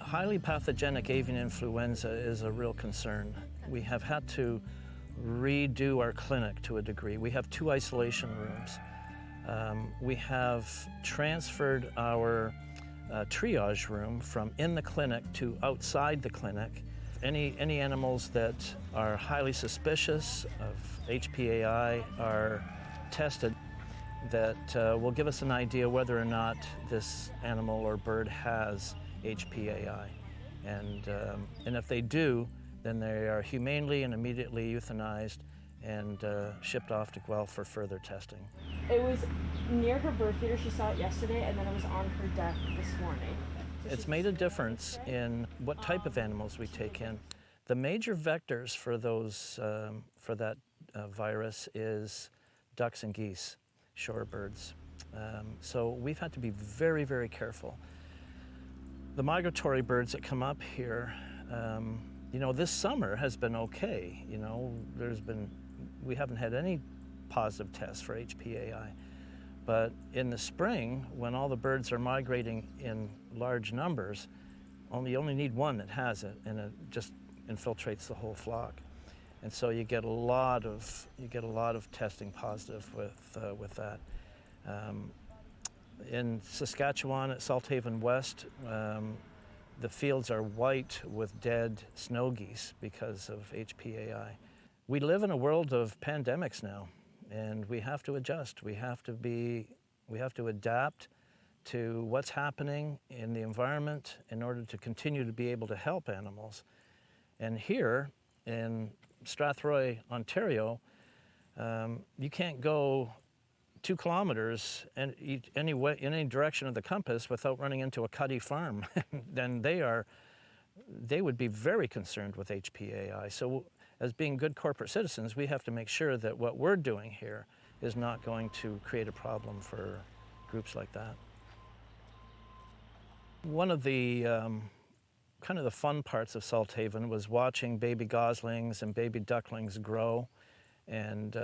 Highly pathogenic avian influenza is a real concern. We have had to redo our clinic to a degree. We have 2 isolation rooms. We have transferred our triage room from in the clinic to outside the clinic. Any animals that are highly suspicious of HPAI are tested. That will give us an idea whether or not this animal or bird has HPAI. And if they do, then they are humanely and immediately euthanized and shipped off to Guelph for further testing. It was near her bird feeder. She saw it yesterday, and then it was on her deck this morning. It's made a difference in what type of animals we take in. The major vectors for those for that virus is ducks and geese, shorebirds. So we've had to be very, very careful. The migratory birds that come up here, this summer has been okay. We haven't had any positive tests for HPAI. But in the spring, when all the birds are migrating in large numbers, you only need one that has it, and it just infiltrates the whole flock. And so you get a lot of testing positive with that. In Saskatchewan at Salthaven West, the fields are white with dead snow geese because of HPAI. We live in a world of pandemics now, and we have to adjust. We have to adapt to what's happening in the environment in order to continue to be able to help animals. And here in Strathroy, Ontario, you can't go 2 kilometers in any direction of the compass without running into a cuddy farm. Then they would be very concerned with HPAI. So as being good corporate citizens, we have to make sure that what we're doing here is not going to create a problem for groups like that. One of the kind of the fun parts of Salthaven was watching baby goslings and baby ducklings grow and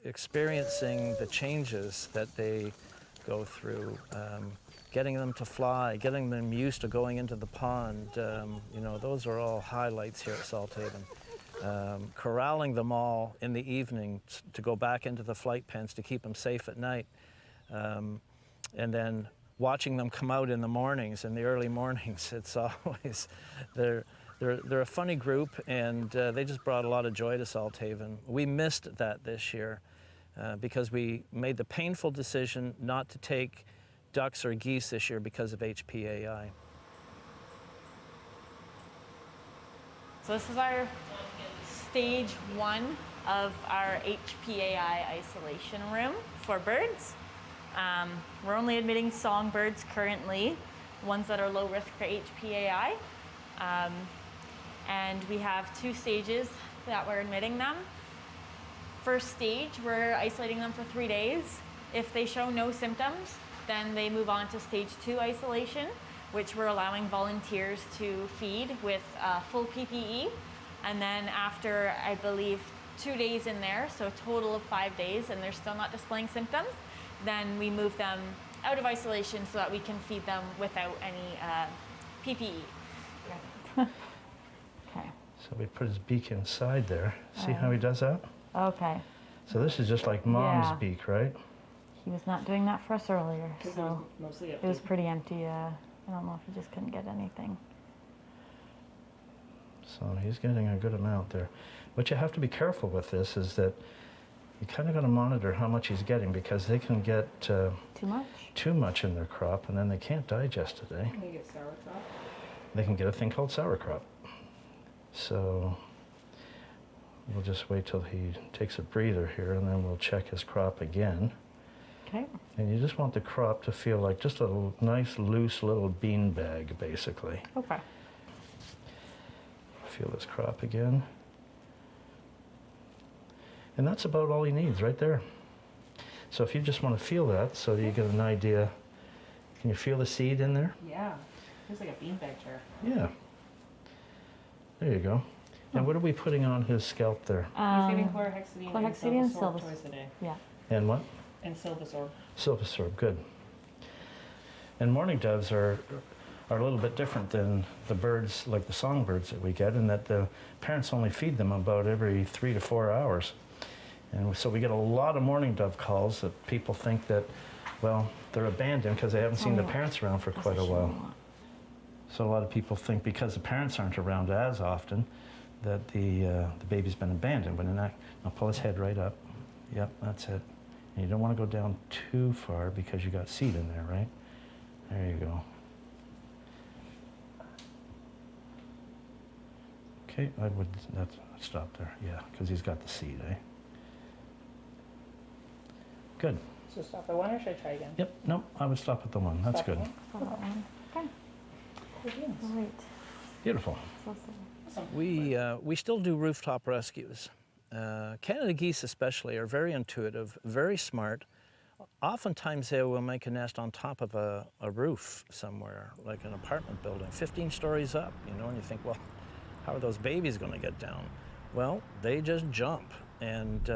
experiencing the changes that they go through, getting them to fly, getting them used to going into the pond. Those are all highlights here at Salthaven. Corralling them all in the evening to go back into the flight pens to keep them safe at night. And then watching them come out in the mornings, in the early mornings. It's always, they're a funny group, and they just brought a lot of joy to Salthaven. We missed that this year because we made the painful decision not to take ducks or geese this year because of HPAI. So this is our stage 1 of our HPAI isolation room for birds. We're only admitting songbirds currently, ones that are low risk for HPAI. And we have 2 stages that we're admitting them. First stage, we're isolating them for 3 days. If they show no symptoms, then they move on to stage 2 isolation, which we're allowing volunteers to feed with full PPE. And then after, I believe, 2 days in there, so a total of 5 days, and they're still not displaying symptoms, then we move them out of isolation so that we can feed them without any PPE. Okay. So we put his beak inside there. See how he does that? Okay. So this is just like mom's beak, right? He was not doing that for us earlier, so Mostly it was pretty empty. I don't know if he just couldn't get anything. So he's getting a good amount there. What you have to be careful with this is that you kind of got to monitor how much he's getting, because they can get too much in their crop, and then they can't digest it. Can they get sauerkraut? They can get a thing called sauerkraut. So we'll just wait till he takes a breather here, and then we'll check his crop again. Okay. And you just want the crop to feel like just a nice, loose little bean bag, basically. Okay. Feel his crop again. And that's about all he needs right there. So if you just want to feel that, so you get an idea, can you feel the seed in there? Yeah, feels like a beanbag chair. Yeah. There you go. And what are we putting on his scalp there? He's getting chlorhexidine and Silvasorb twice a day. Yeah. And what? And Silvasorb. Silvasorb, good. And mourning doves are are a little bit different than the birds, like the songbirds that we get, in that the parents only feed them about every 3 to 4 hours. And so we get a lot of mourning dove calls that people think that, well, they're abandoned because they haven't seen the parents around for quite a while. So a lot of people think because the parents aren't around as often that the baby's been abandoned. But in that, now pull his head right up. Yep, that's it. And you don't want to go down too far because you got seed in there, right? There you go. Okay, I would stop there. Yeah, because he's got the seed, eh? Good. So stop at 1 or should I try again? Yep, no, I would stop at the 1. That's Stop good. at 1? Okay. Good deal. All right. Beautiful. Awesome. We still do rooftop rescues. Canada geese especially are very intuitive, very smart. Oftentimes they will make a nest on top of a roof somewhere, like an apartment building, 15 stories up, you know, and you think, well, how are those babies going to get down? Well, they just jump, and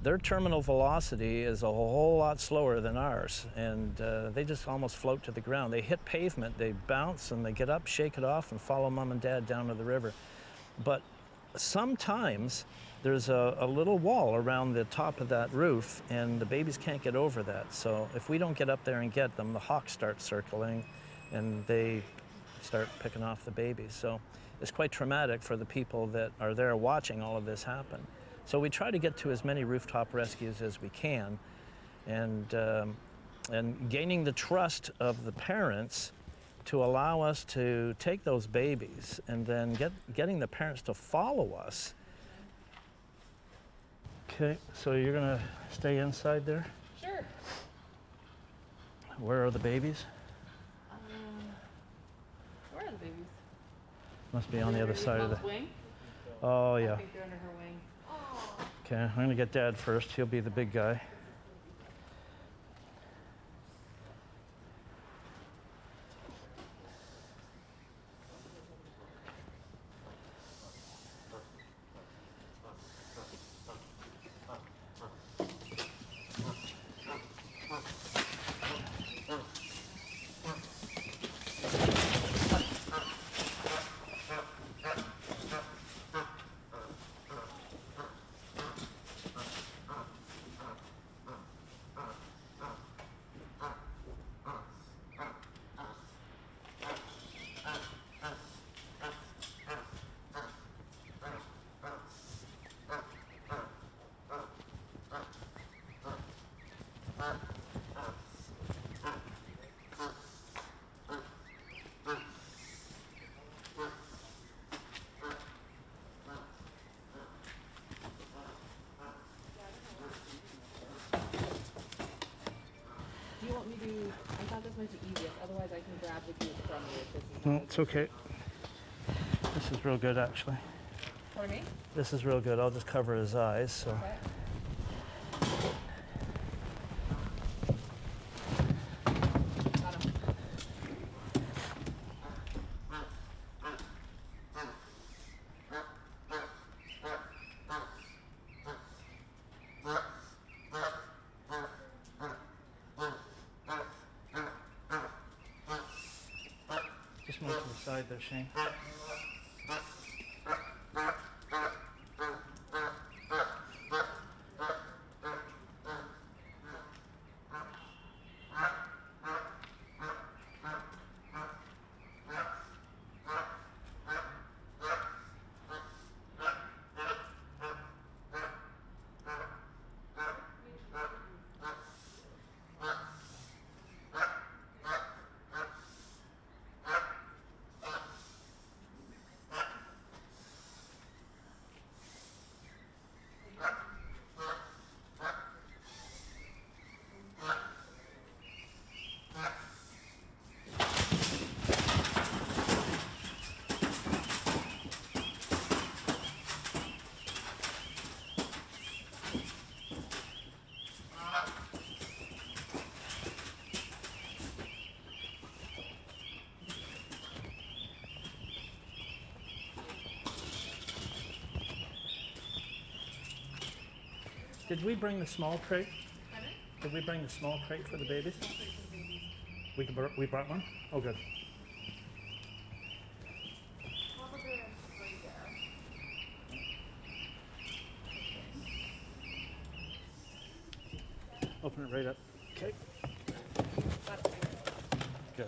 their terminal velocity is a whole lot slower than ours, and they just almost float to the ground. They hit pavement, they bounce, and they get up, shake it off, and follow mom and dad down to the river. But sometimes there's a little wall around the top of that roof, and the babies can't get over that. So if we don't get up there and get them, the hawks start circling, and they start picking off the babies. So it's quite traumatic for the people that are there watching all of this happen. So we try to get to as many rooftop rescues as we can, and gaining the trust of the parents to allow us to take those babies, and then getting the parents to follow us. Okay, so you're gonna stay inside there? Sure. Where are the babies? Where are the babies? Must be on the other side of the... Wing? Oh, I yeah. think they're under her wing. Okay, I'm gonna get Dad first. He'll be the big guy. Do you want me to? I thought this might be easiest. Otherwise, I can grab the goose from you. If this is No, it's okay. This is real good, actually. for me. This is real good. I'll just cover his eyes, so. Okay. Got him. Just move to the side there, Shane. Did we bring the small crate? Did we bring the small crate for the babies? We brought one? Oh, good. Open it right up. Okay. Good.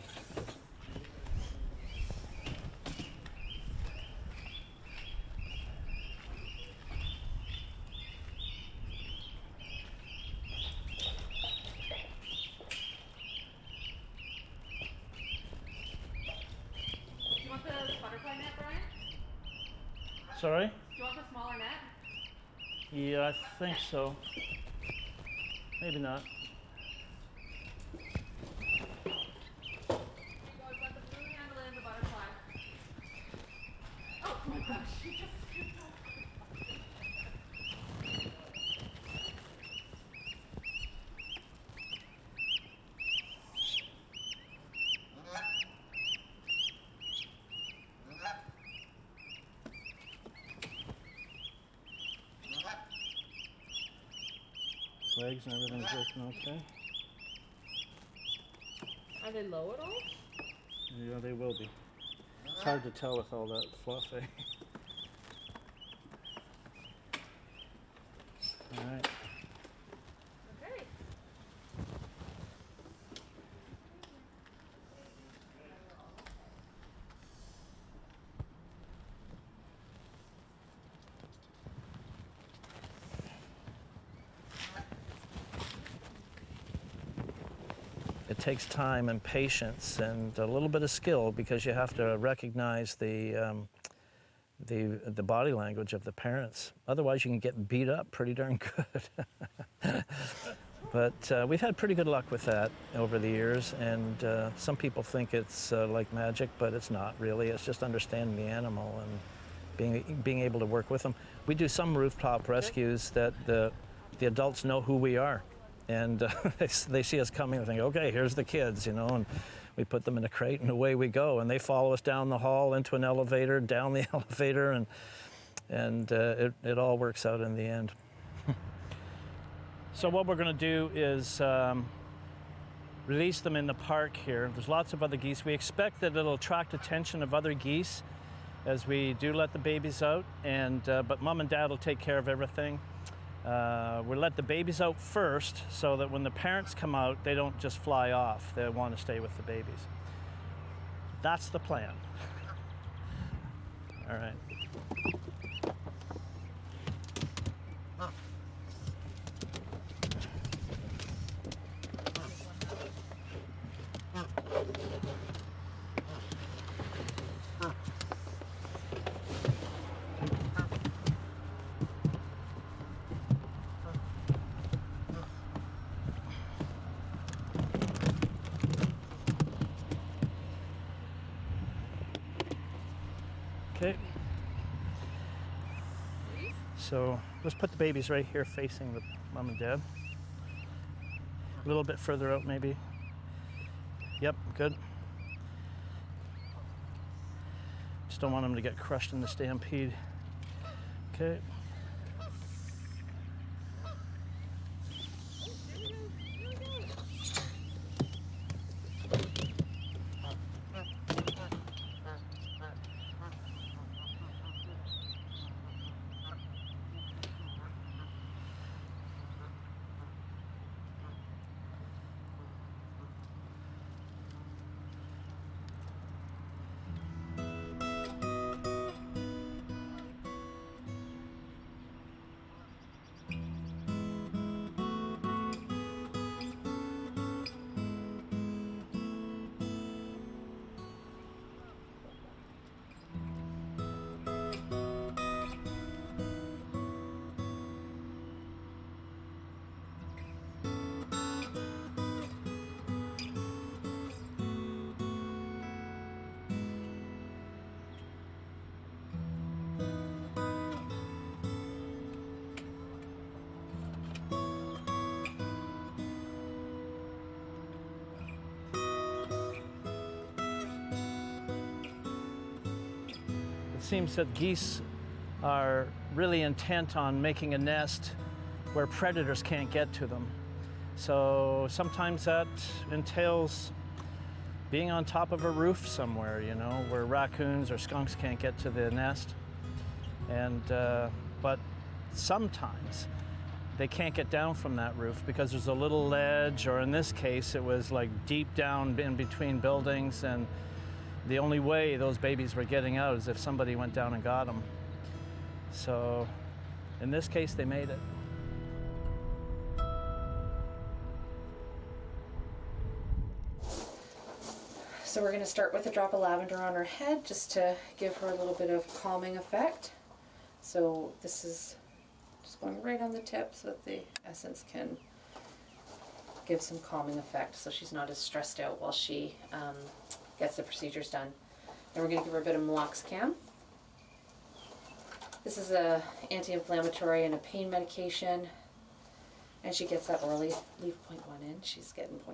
Do you want the butterfly net, Brian? Sorry? Do you want the smaller net? Yeah, I think so. Maybe not. Here you go. I've got the blue handle and the butterfly. Oh my gosh, she just skipped over. Legs and everything's working okay. Are they low at all? Yeah, they will be. It's hard to tell with all that fluff, eh? All right. Okay. It takes time and patience and a little bit of skill because you have to recognize the body language of the parents. Otherwise, you can get beat up pretty darn good. But we've had pretty good luck with that over the years, and some people think it's like magic, but it's not really. It's just understanding the animal and being able to work with them. We do some rooftop rescues that the adults know who we are. And they see us coming and think, okay, here's the kids, you know, and we put them in a crate and away we go. And they follow us down the hall, into an elevator, down the elevator, and it all works out in the end. So what we're going to do is release them in the park here. There's lots of other geese. We expect that it'll attract attention of other geese as we do let the babies out, and but Mom and Dad will take care of everything. We'll let the babies out first so that when the parents come out, they don't just fly off. They want to stay with the babies. That's the plan. All right. Okay. So let's put the babies right here facing the mom and dad. A little bit further out maybe. Yep, good. Just don't want them to get crushed in the stampede. Okay. It seems that geese are really intent on making a nest where predators can't get to them. So sometimes that entails being on top of a roof somewhere, you know, where raccoons or skunks can't get to the nest. And but sometimes they can't get down from that roof because there's a little ledge, or in this case, it was like deep down in between buildings, and the only way those babies were getting out is if somebody went down and got them. So in this case, they made it. So we're going to start with a drop of lavender on her head just to give her a little bit of calming effect. So this is just going right on the tip so that the essence can give some calming effect so she's not as stressed out while she gets the procedures done. And we're going to give her a bit of meloxicam. This is a anti-inflammatory and a pain medication, and she gets that orally. Leave 0.1 in, she's getting 0.9.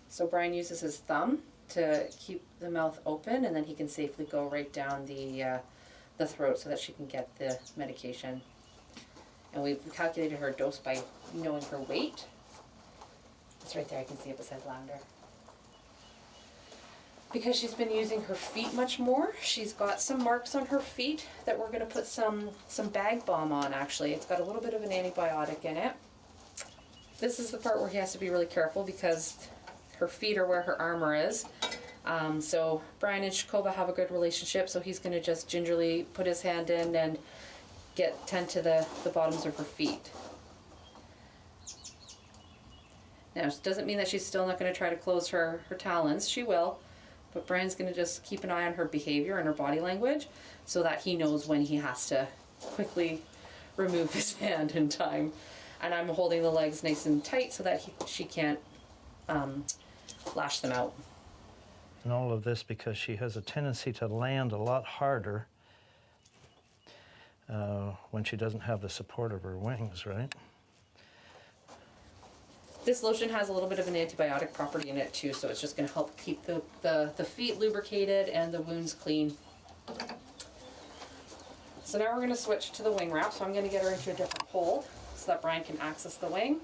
So Brian uses his thumb to keep the mouth open, and then he can safely go right down the throat so that she can get the medication. And we've calculated her dose by knowing her weight. It's right there, I can see it beside lavender. Because she's been using her feet much more, she's got some marks on her feet that we're going to put some bag balm on, actually. It's got a little bit of an antibiotic in it. This is the part where he has to be really careful because her feet are where her armor is. So Brian and Shakoba have a good relationship, so he's going to just gingerly put his hand in and tend to the bottoms of her feet. Now, it doesn't mean that she's still not going to try to close her talons. She will. But Brian's going to just keep an eye on her behavior and her body language so that he knows when he has to quickly remove his hand in time. And I'm holding the legs nice and tight so that she can't lash them out. And all of this because she has a tendency to land a lot harder when she doesn't have the support of her wings, right? This lotion has a little bit of an antibiotic property in it too, so it's just going to help keep the feet lubricated and the wounds clean. So now we're going to switch to the wing wrap, so I'm going to get her into a different hold so that Brian can access the wing.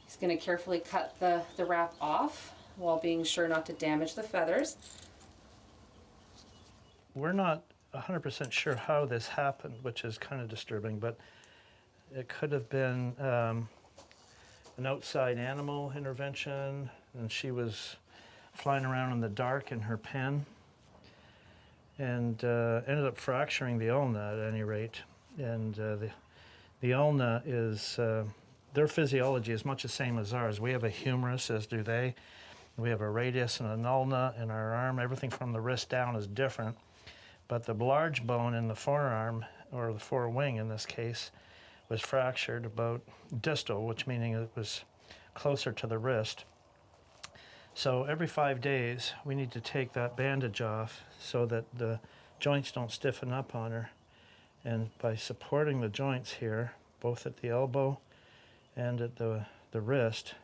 He's going to carefully cut the wrap off while being sure not to damage the feathers. We're not 100% sure how this happened, which is kind of disturbing, but it could have been an outside animal intervention, and she was flying around in the dark in her pen and ended up fracturing the ulna at any rate. And the ulna is, their physiology is much the same as ours. We have a humerus, as do they. We have a radius and an ulna in our arm. Everything from the wrist down is different. But the large bone in the forearm, or the forewing in this case, was fractured about distal, which meaning it was closer to the wrist. So every 5 days, we need to take that bandage off so that the joints don't stiffen up on her. And by supporting the joints here, both at the elbow and at the wrist,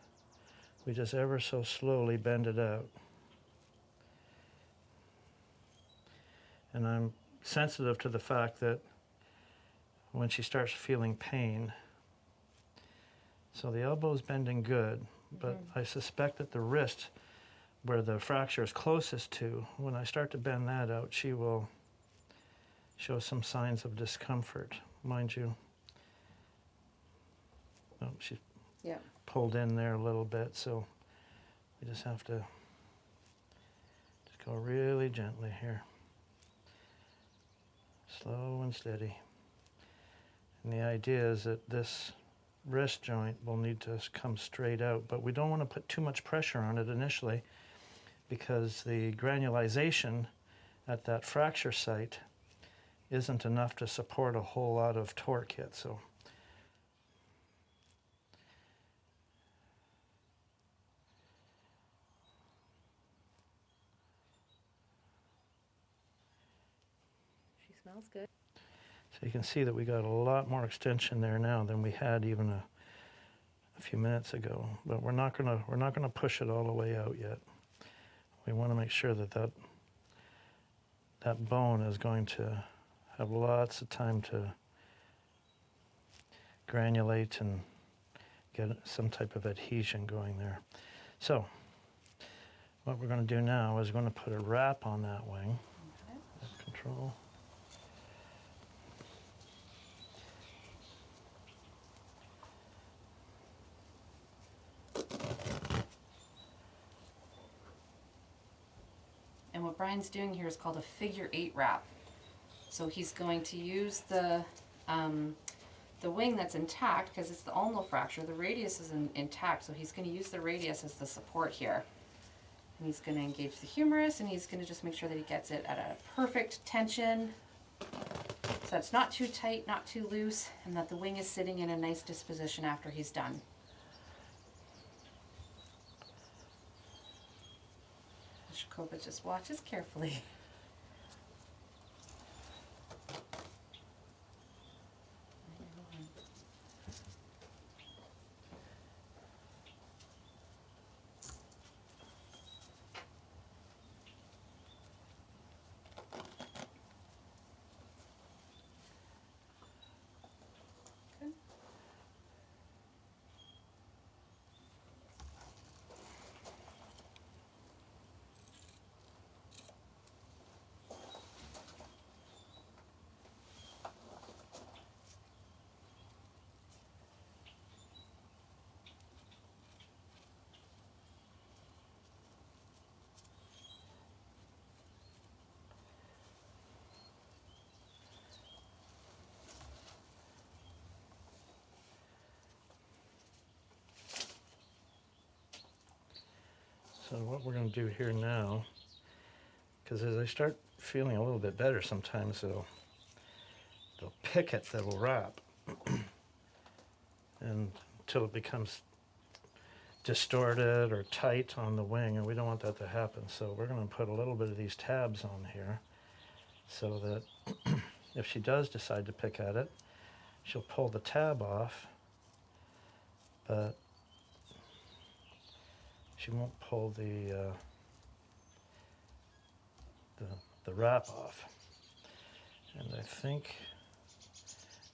we just ever so slowly bend it out. And I'm sensitive to the fact that when she starts feeling pain. So the elbow's bending good, but I suspect that the wrist, where the fracture is closest to, when I start to bend that out, she will show some signs of discomfort. Mind you, oh, she pulled in there a little bit, so we just have to just go really gently here. Slow and steady. And the idea is that this wrist joint will need to come straight out, but we don't want to put too much pressure on it initially because the granulization at that fracture site isn't enough to support a whole lot of torque yet. So She smells good. So you can see that we got a lot more extension there now than we had even a few minutes ago. But we're not gonna push it all the way out yet. We want to make sure that that bone is going to have lots of time to granulate and get some type of adhesion going there. So What we're going to do now is we're going to put a wrap on that wing. Okay. Control. And what Brian's doing here is called a figure 8 wrap. So he's going to use the wing that's intact, because it's the ulnar fracture. The radius is intact, so he's going to use the radius as the support here. And he's going to engage the humerus, and he's going to just make sure that he gets it at a perfect tension, so that's not too tight, not too loose, and that the wing is sitting in a nice disposition after he's done. Shakova just watches carefully. So what we're going to do here now, because as I start feeling a little bit better, sometimes they'll pick it, they'll wrap, and until it becomes distorted or tight on the wing, and we don't want that to happen. So we're going to put a little bit of these tabs on here, so that if she does decide to pick at it, she'll pull the tab off, but she won't pull the wrap off. And I think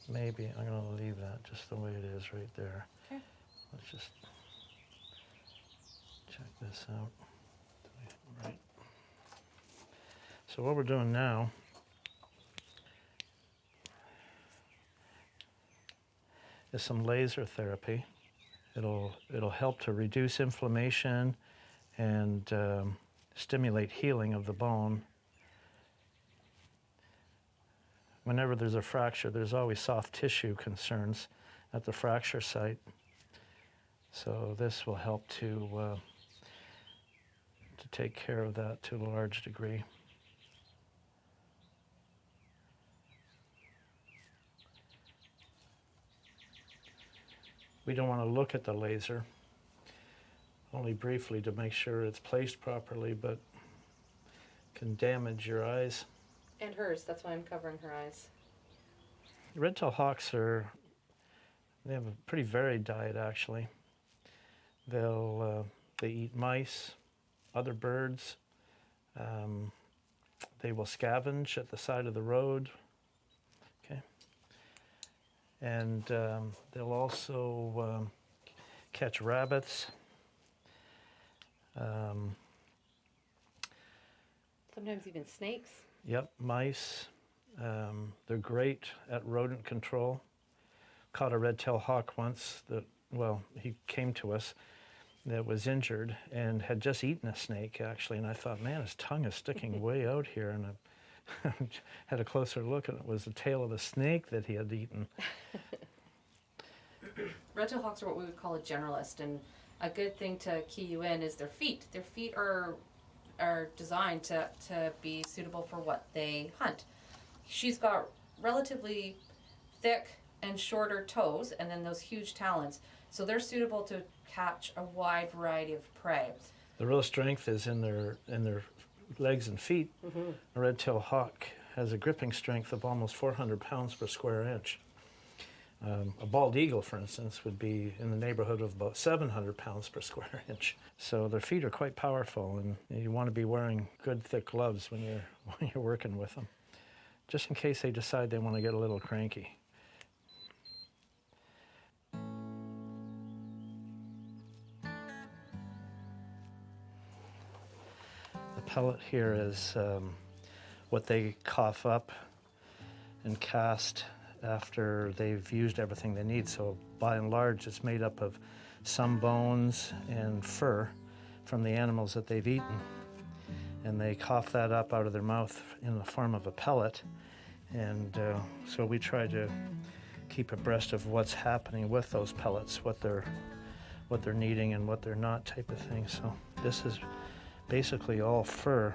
maybe I'm going to leave that just the way it is right there. Okay. Let's just check this out. Right. So what we're doing now is some laser therapy. It'll help to reduce inflammation and stimulate healing of the bone. Whenever there's a fracture, there's always soft tissue concerns at the fracture site. So this will help to take care of that to a large degree. We don't want to look at the laser, only briefly to make sure it's placed properly, but can damage your eyes. And hers, that's why I'm covering her eyes. Red-tailed hawks they have a pretty varied diet actually. They eat mice, other birds. They will scavenge at the side of the road. Okay. And they'll also catch rabbits. Sometimes even snakes. Yep, mice. They're great at rodent control. Caught a red-tailed hawk once he came to us that was injured and had just eaten a snake actually, and I thought, man, his tongue is sticking way out here, and I had a closer look, and it was the tail of a snake that he had eaten. Red-tailed hawks are what we would call a generalist, and a good thing to key you in is their feet. Their feet are designed to be suitable for what they hunt. She's got relatively thick and shorter toes, and then those huge talons. So they're suitable to catch a wide variety of prey. The real strength is in their legs and feet. Mm-hmm. A red-tailed hawk has a gripping strength of almost 400 pounds per square inch. A bald eagle, for instance, would be in the neighborhood of about 700 pounds per square inch. So their feet are quite powerful, and you want to be wearing good, thick gloves when you're working with them, just in case they decide they want to get a little cranky. pellet here is what they cough up and cast after they've used everything they need. So by and large, it's made up of some bones and fur from the animals that they've eaten. And they cough that up out of their mouth in the form of a pellet. And so we try to keep abreast of what's happening with those pellets, what they're needing and what they're not, type of thing. So this is basically all fur.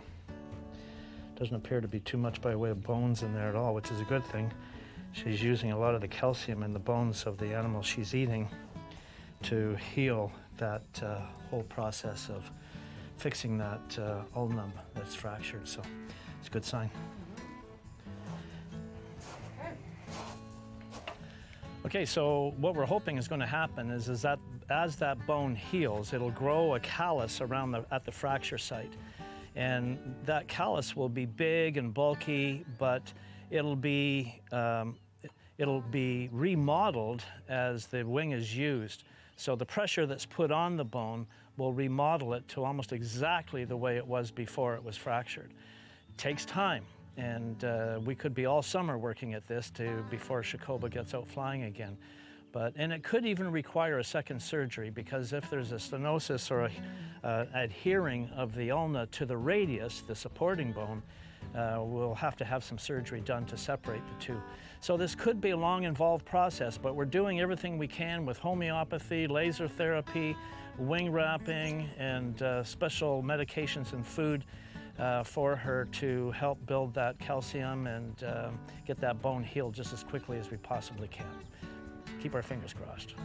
Doesn't appear to be too much by way of bones in there at all, which is a good thing. She's using a lot of the calcium in the bones of the animals she's eating to heal that whole process of fixing that ulnum that's fractured. So it's a good sign. Okay, so what we're hoping is going to happen is that as that bone heals, it'll grow a callus around at the fracture site. And that callus will be big and bulky, but it'll be remodeled as the wing is used. So the pressure that's put on the bone will remodel it to almost exactly the way it was before it was fractured. It takes time, and we could be all summer working at this before Shakoba gets out flying again. And it could even require a second surgery, because if there's a stenosis or adhering of the ulna to the radius, the supporting bone, we'll have to have some surgery done to separate the two. So this could be a long, involved process, but we're doing everything we can with homeopathy, laser therapy, wing wrapping, and special medications and food for her to help build that calcium and get that bone healed just as quickly as we possibly can. Keep our fingers crossed.